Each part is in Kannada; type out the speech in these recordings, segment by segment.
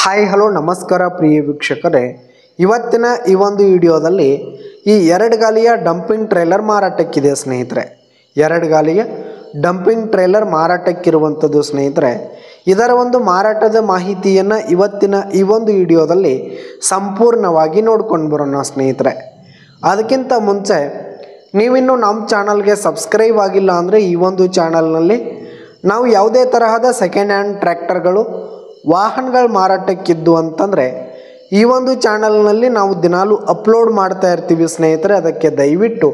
ಹಾಯ್ ಹಲೋ ನಮಸ್ಕಾರ ಪ್ರಿಯ ವೀಕ್ಷಕರೇ, ಇವತ್ತಿನ ಈ ಒಂದು ವಿಡಿಯೋದಲ್ಲಿ ಈ ಎರಡು ಗಾಲಿಯ ಡಂಪಿಂಗ್ ಟ್ರೇಲರ್ ಮಾರಾಟಕ್ಕಿದೆ ಸ್ನೇಹಿತರೆ. ಎರಡು ಗಾಲಿಯ ಡಂಪಿಂಗ್ ಟ್ರೇಲರ್ ಮಾರಾಟಕ್ಕಿರುವಂಥದ್ದು ಸ್ನೇಹಿತರೆ. ಇದರ ಒಂದು ಮಾರಾಟದ ಮಾಹಿತಿಯನ್ನು ಇವತ್ತಿನ ಈ ಒಂದು ವಿಡಿಯೋದಲ್ಲಿ ಸಂಪೂರ್ಣವಾಗಿ ನೋಡ್ಕೊಂಡು ಬರೋಣ ಸ್ನೇಹಿತರೆ. ಅದಕ್ಕಿಂತ ಮುಂಚೆ ನೀವಿನ್ನೂ ನಮ್ಮ ಚಾನಲ್ಗೆ ಸಬ್ಸ್ಕ್ರೈಬ್ ಆಗಿಲ್ಲ ಅಂದರೆ ಈ ಒಂದು ಚಾನಲ್ನಲ್ಲಿ ನಾವು ಯಾವುದೇ ತರಹದ ಸೆಕೆಂಡ್ ಹ್ಯಾಂಡ್ ಟ್ರ್ಯಾಕ್ಟರ್ಗಳು ವಾಹನಗಳು ಮಾರಾಟಕ್ಕಿದ್ದು ಅಂತಂದರೆ ಈ ಒಂದು ಚಾನಲ್ನಲ್ಲಿ ನಾವು ದಿನಾಲೂ ಅಪ್ಲೋಡ್ ಮಾಡ್ತಾ ಇರ್ತೀವಿ ಸ್ನೇಹಿತರೆ. ಅದಕ್ಕೆ ದಯವಿಟ್ಟು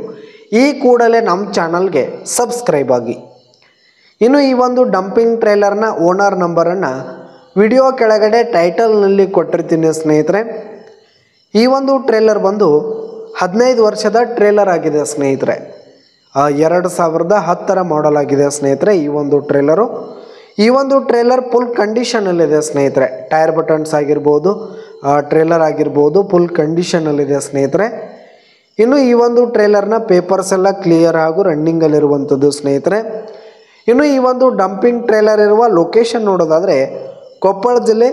ಈ ಕೂಡಲೇ ನಮ್ಮ ಚಾನಲ್ಗೆ ಸಬ್ಸ್ಕ್ರೈಬ್ ಆಗಿ. ಇನ್ನು ಈ ಒಂದು ಡಂಪಿಂಗ್ ಟ್ರೇಲರ್ನ ಓನರ್ ನಂಬರನ್ನು ವಿಡಿಯೋ ಕೆಳಗಡೆ ಟೈಟಲ್ನಲ್ಲಿ ಕೊಟ್ಟಿರ್ತೀನಿ ಸ್ನೇಹಿತರೆ. ಈ ಒಂದು ಟ್ರೇಲರ್ ಬಂದು 15 ವರ್ಷದ ಟ್ರೇಲರ್ ಆಗಿದೆ ಸ್ನೇಹಿತರೆ. 2010 ಮಾಡೆಲ್ ಆಗಿದೆ ಸ್ನೇಹಿತರೆ ಈ ಒಂದು ಟ್ರೇಲರು. ಈ ಒಂದು ಟ್ರೇಲರ್ ಫುಲ್ ಕಂಡೀಷನಲ್ಲಿದೆ ಸ್ನೇಹಿತರೆ. ಟೈರ್ ಬಟನ್ಸ್ ಆಗಿರ್ಬೋದು, ಟ್ರೇಲರ್ ಆಗಿರ್ಬೋದು, ಫುಲ್ ಕಂಡೀಷನಲ್ಲಿದೆ ಸ್ನೇಹಿತರೆ. ಇನ್ನು ಈ ಒಂದು ಟ್ರೇಲರ್ನ ಪೇಪರ್ಸ್ ಎಲ್ಲ ಕ್ಲಿಯರ್ ಹಾಗೂ ರನ್ನಿಂಗಲ್ಲಿರುವಂಥದ್ದು ಸ್ನೇಹಿತರೆ. ಇನ್ನು ಈ ಒಂದು ಡಂಪಿಂಗ್ ಟ್ರೇಲರ್ ಇರುವ ಲೊಕೇಶನ್ ನೋಡೋದಾದರೆ ಕೊಪ್ಪಳ ಜಿಲ್ಲೆ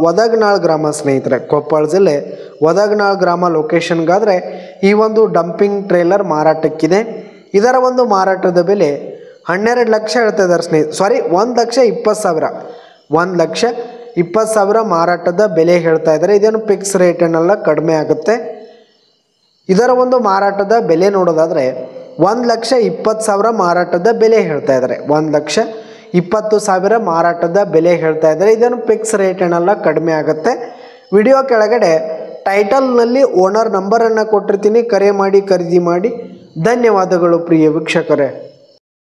ವದಗನಾಳ್ ಗ್ರಾಮ ಸ್ನೇಹಿತರೆ. ಕೊಪ್ಪಳ ಜಿಲ್ಲೆ ವದಗನಾಳ್ ಗ್ರಾಮ ಲೊಕೇಶನ್ಗಾದರೆ ಈ ಒಂದು ಡಂಪಿಂಗ್ ಟ್ರೇಲರ್ ಮಾರಾಟಕ್ಕಿದೆ. ಇದರ ಒಂದು ಮಾರಾಟದ ಬೆಲೆ 12 ಲಕ್ಷ ಹೇಳ್ತಾ ಇದ್ದಾರೆ ಸ್ನೇಹಿತರೆ. 1,20,000 1,20,000 ಮಾರಾಟದ ಬೆಲೆ ಹೇಳ್ತಾ ಇದ್ದಾರೆ. ಇದೇನು ಫಿಕ್ಸ್ ರೇಟ್ ಏನಲ್ಲ, ಕಡಿಮೆ ಆಗುತ್ತೆ. ಇದರ ಒಂದು ಮಾರಾಟದ ಬೆಲೆ ನೋಡೋದಾದರೆ 1,20,000 ಮಾರಾಟದ ಬೆಲೆ ಹೇಳ್ತಾ ಇದ್ದಾರೆ. 1,20,000 ಮಾರಾಟದ ಬೆಲೆ ಹೇಳ್ತಾ ಇದ್ದಾರೆ. ಇದೇನು ಫಿಕ್ಸ್ ರೇಟ್ ಏನಲ್ಲ, ಕಡಿಮೆ ಆಗುತ್ತೆ. ವಿಡಿಯೋ ಕೆಳಗಡೆ ಟೈಟಲ್ನಲ್ಲಿ ಓನರ್ ನಂಬರನ್ನು ಕೊಟ್ಟಿರ್ತೀನಿ, ಕರೆ ಮಾಡಿ ಖರೀದಿ ಮಾಡಿ. ಧನ್ಯವಾದಗಳು ಪ್ರಿಯ ವೀಕ್ಷಕರೇ.